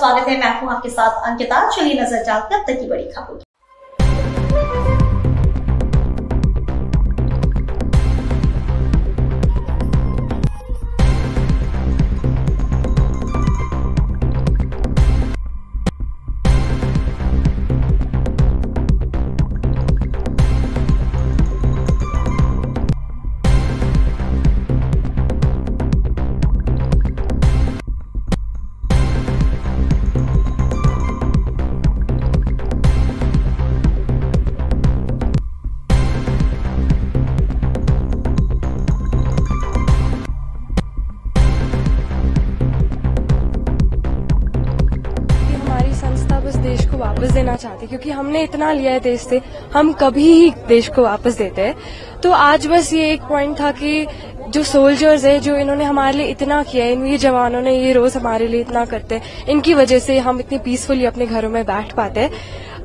स्वागत है। मैं हूं आपके साथ अंकिता। चलिए नजर डालते हैं अब तक की बड़ी खबरों। देश को वापस देना चाहते, क्योंकि हमने इतना लिया है देश से, हम कभी ही देश को वापस देते हैं। तो आज बस ये एक पॉइंट था कि जो सोल्जर्स है, जो इन्होंने हमारे लिए इतना किया है, ये जवानों ने ये रोज हमारे लिए इतना करते हैं, इनकी वजह से हम इतनी पीसफुली अपने घरों में बैठ पाते हैं,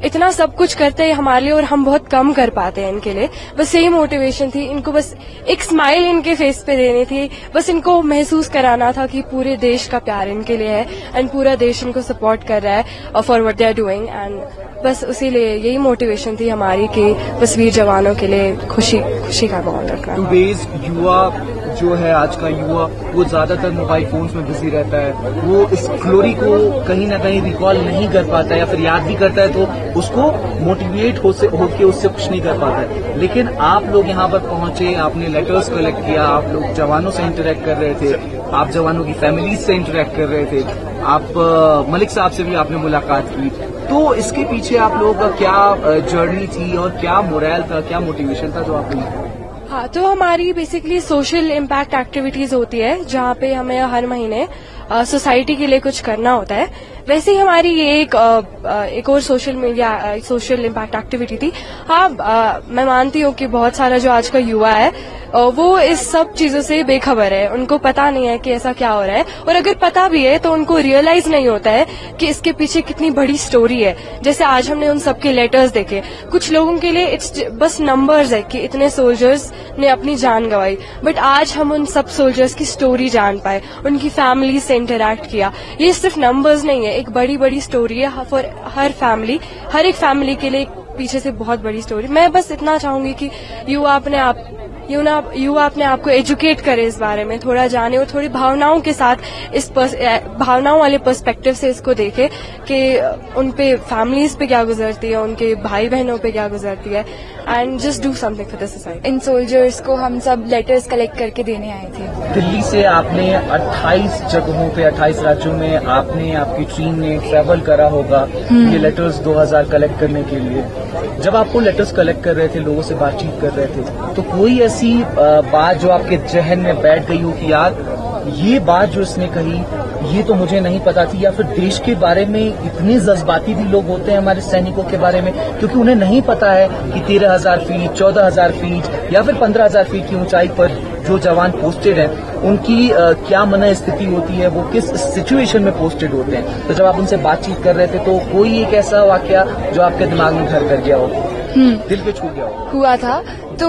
इतना सब कुछ करते हैं हमारे लिए और हम बहुत कम कर पाते हैं इनके लिए। बस यही मोटिवेशन थी, इनको बस एक स्माइल इनके फेस पे देनी थी, बस इनको महसूस कराना था कि पूरे देश का प्यार इनके लिए है एंड पूरा देश इनको सपोर्ट कर रहा है for what they are doing. And बस उसीलिए यही मोटिवेशन थी हमारी कि बस वीर जवानों के लिए खुशी का माहौल रखना। टुडेज युवा जो है, आज का युवा, वो ज्यादातर मोबाइल फोन्स में बिजी रहता है। वो इस ग्लोरी को कहीं ना कहीं रिकॉल नहीं कर पाता है, या फिर याद भी करता है तो उसको मोटिवेट होके उससे कुछ नहीं कर पाता है। लेकिन आप लोग यहाँ पर पहुंचे, आपने लेटर्स कलेक्ट किया, आप लोग जवानों से इंटरेक्ट कर रहे थे, आप जवानों की फैमिलीज से इंटरेक्ट कर रहे थे, आप मलिक साहब से भी आपने मुलाकात की। तो इसके पीछे आप लोगों का क्या जर्नी थी और क्या मोरल था, क्या मोटिवेशन था जो आप लोग? हाँ, तो हमारी बेसिकली सोशल इम्पैक्ट एक्टिविटीज होती है, जहाँ पे हमें हर महीने सोसाइटी के लिए कुछ करना होता है। वैसे ही हमारी ये एक और सोशल इम्पैक्ट एक्टिविटी थी। हाँ, मैं मानती हूँ कि बहुत सारा जो आज का युवा है वो इस सब चीजों से बेखबर है, उनको पता नहीं है कि ऐसा क्या हो रहा है, और अगर पता भी है तो उनको रियलाइज नहीं होता है कि इसके पीछे कितनी बड़ी स्टोरी है। जैसे आज हमने उन सबके लेटर्स देखे, कुछ लोगों के लिए इट्स बस नंबर्स है कि इतने सोल्जर्स ने अपनी जान गंवाई, बट आज हम उन सब सोल्जर्स की स्टोरी जान पाए, उनकी फैमिली से इंटरैक्ट किया। ये सिर्फ नंबर्स नहीं है, एक बड़ी बड़ी स्टोरी है फॉर हर एक फैमिली के लिए पीछे से बहुत बड़ी स्टोरी। मैं बस इतना चाहूंगी कि युवा अपने आप को एजुकेट करे, इस बारे में थोड़ा जाने और थोड़ी भावनाओं के साथ भावनाओं वाले पर्सपेक्टिव से इसको देखे कि उन पे फैमिलीज पे क्या गुजरती है, उनके भाई बहनों पे क्या गुजरती है, and just do something for the society. In soldiers को हम सब लेटर्स कलेक्ट करके देने आए थे। दिल्ली से आपने 28 जगहों पे 28 राज्यों में आपकी टीम ने ट्रैवल करा होगा ये लेटर्स 2000 कलेक्ट करने के लिए। जब आपको लेटर्स कलेक्ट कर रहे थे, लोगों से बातचीत कर रहे थे, तो कोई ऐसी बात जो आपके जहन में बैठ गई हो कि यार ये बात जो इसने कही ये तो मुझे नहीं पता थी, या फिर देश के बारे में इतने जज्बाती भी लोग होते हैं हमारे सैनिकों के बारे में, क्योंकि उन्हें नहीं पता है कि 13,000 फीट, 14,000 फीट या फिर 15,000 फीट की ऊंचाई पर जो जवान पोस्टेड हैं उनकी क्या मन स्थिति होती है, वो किस सिचुएशन में पोस्टेड होते हैं। तो जब आप उनसे बातचीत कर रहे थे तो कोई एक ऐसा वाकया जो आपके दिमाग में घर कर गया हो, दिल पे छू गया हुआ था। तो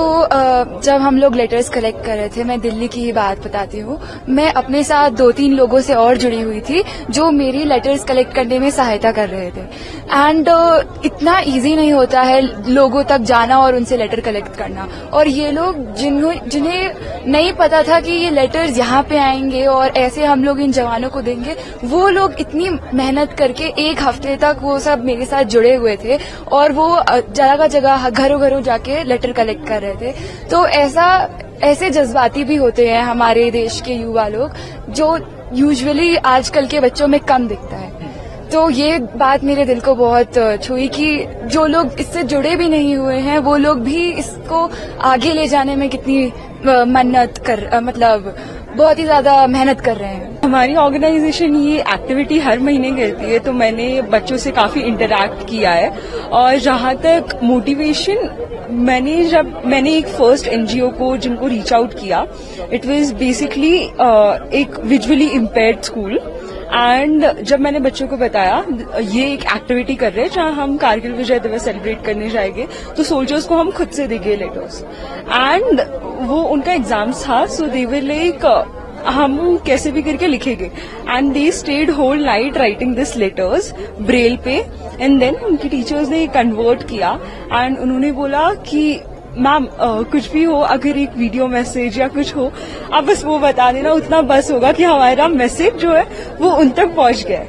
जब हम लोग लेटर्स कलेक्ट कर रहे थे, मैं दिल्ली की ही बात बताती हूँ, मैं अपने साथ 2-3 लोगों से और जुड़ी हुई थी जो मेरी लेटर्स कलेक्ट करने में सहायता कर रहे थे। एंड इतना इजी नहीं होता है लोगों तक जाना और उनसे लेटर कलेक्ट करना, और ये लोग जिन्हें नहीं पता था कि ये लेटर्स यहाँ पे आएंगे और ऐसे हम लोग इन जवानों को देंगे, वो लोग इतनी मेहनत करके 1 हफ्ते तक वो सब मेरे साथ जुड़े हुए थे और वो जगह जगह घरों जाके लेटर कलेक्ट कर रहे थे। तो ऐसे जज्बाती भी होते हैं हमारे देश के युवा लोग, जो यूजुअली आजकल के बच्चों में कम दिखता है। तो ये बात मेरे दिल को बहुत छुई कि जो लोग इससे जुड़े भी नहीं हुए हैं वो लोग भी इसको आगे ले जाने में कितनी बहुत ही ज्यादा मेहनत कर रहे हैं। हमारी ऑर्गेनाइजेशन ये एक्टिविटी हर महीने करती है, तो मैंने बच्चों से काफी इंटरैक्ट किया है। और जहां तक मोटिवेशन, मैंने एक फर्स्ट एनजीओ को जिनको रीच आउट किया, इट वाज बेसिकली एक विजुअली इम्पेयर्ड स्कूल, एंड जब मैंने बच्चों को बताया ये एक एक्टिविटी कर रहे हैं जहां हम कारगिल विजय दिवस सेलिब्रेट करने जाएंगे, तो सोल्जर्स को हम खुद से देंगे लेटर्स, एंड वो उनका एग्जाम्स था, सो दे वर लाइक हम कैसे भी करके लिखेंगे. And they stayed whole night writing this letters braille पे. एंड देन उनकी टीचर्स ने कन्वर्ट किया एंड उन्होंने बोला कि मैम कुछ भी हो, अगर एक वीडियो मैसेज या कुछ हो, आप बस वो बता देना, उतना बस होगा कि हमारा मैसेज जो है वो उन तक पहुंच गया.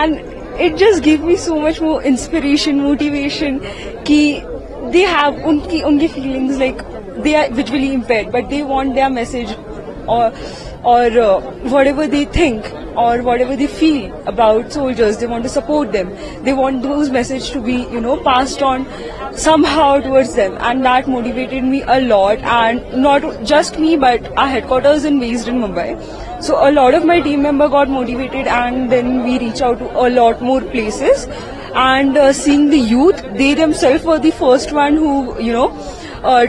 And it just give me so much more inspiration, motivation कि दे हैव उनकी feelings like they are visually impaired, but they want their message or whatever they think or whatever they feel about soldiers. They want to support them. They want those messages to be, passed on somehow towards them, and that motivated me a lot. And not just me, but our headquarters is based in Mumbai. So a lot of my team member got motivated, and then we reach out to a lot more places. And seeing the youth, they themselves were the first one who,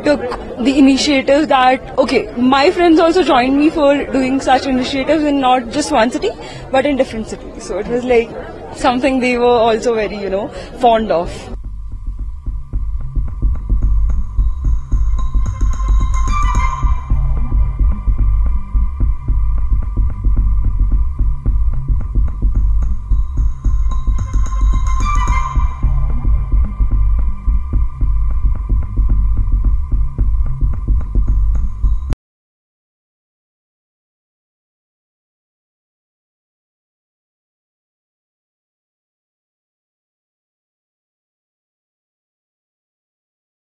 took the initiative that, okay, my friends also joined me for doing such initiatives in not just one city, but in different cities. So it was like something they were also very, fond of.